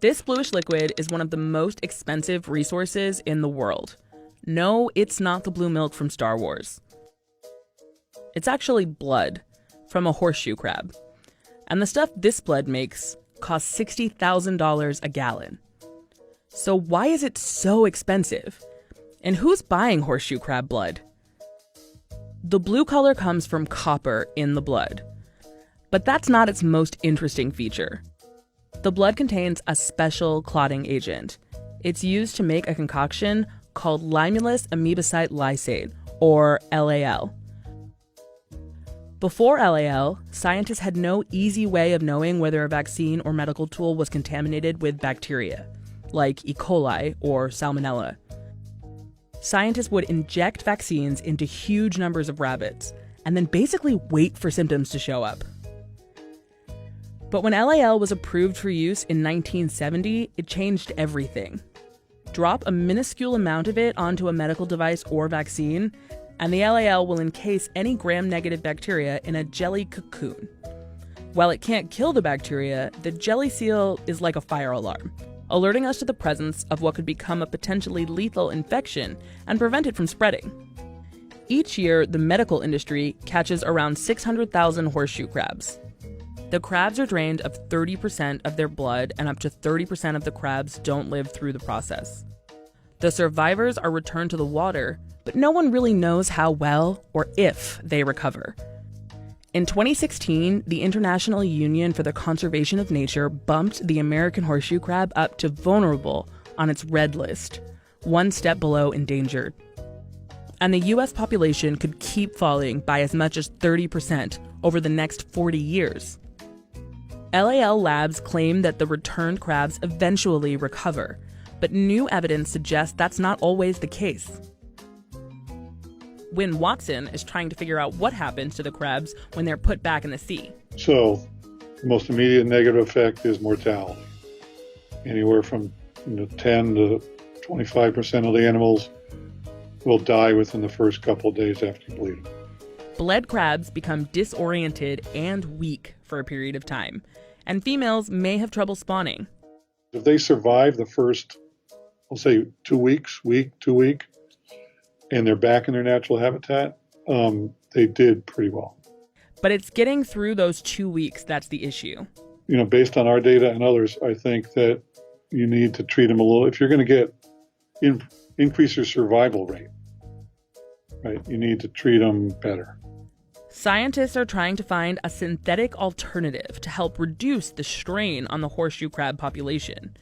This bluish liquid is one of the most expensive resources in the world. No, it's not the blue milk from Star Wars. It's actually blood from a horseshoe crab. And the stuff this blood makes costs $60,000 a gallon. So why is it so expensive? And who's buying horseshoe crab blood? The blue color comes from copper in the blood. But that's not its most interesting feature. The blood contains a special clotting agent. It's used to make a concoction called limulus amoebocyte lysate, or LAL. Before LAL, scientists had no easy way of knowing whether a vaccine or medical tool was contaminated with bacteria, like E. coli or Salmonella. Scientists would inject vaccines into huge numbers of rabbits and then basically wait for symptoms to show up. But when LAL was approved for use in 1970, it changed everything. Drop a minuscule amount of it onto a medical device or vaccine, and the LAL will encase any gram-negative bacteria in a jelly cocoon. While it can't kill the bacteria, the jelly seal is like a fire alarm, alerting us to the presence of what could become a potentially lethal infection and prevent it from spreading. Each year, the medical industry catches around 600,000 horseshoe crabs. The crabs are drained of 30% of their blood, and up to 30% of the crabs don't live through the process. The survivors are returned to the water, but no one really knows how well or if they recover. In 2016, the International Union for the Conservation of Nature bumped the American horseshoe crab up to vulnerable on its red list, one step below endangered. And the US population could keep falling by as much as 30% over the next 40 years. LAL labs claim that the returned crabs eventually recover, but new evidence suggests that's not always the case. Wynne Watson is trying to figure out what happens to the crabs when they're put back in the sea. So the most immediate negative effect is mortality. Anywhere from 10 to 25% of the animals will die within the first couple of days after you bleed them. Bled crabs become disoriented and weak for a period of time, and females may have trouble spawning. If they survive the first, I'll say 2 weeks, and they're back in their natural habitat, they did pretty well. But it's getting through those 2 weeks that's the issue. Based on our data and others, I think that you need to treat them a little. If you're going to get increase your survival rate, right, you need to treat them better. Scientists are trying to find a synthetic alternative to help reduce the strain on the horseshoe crab population.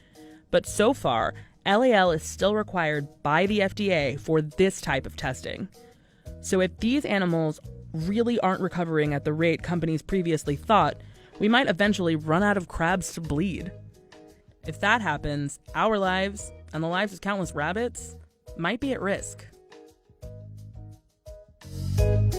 But so far, LAL is still required by the FDA for this type of testing. So if these animals really aren't recovering at the rate companies previously thought, we might eventually run out of crabs to bleed. If that happens, our lives, and the lives of countless rabbits, might be at risk.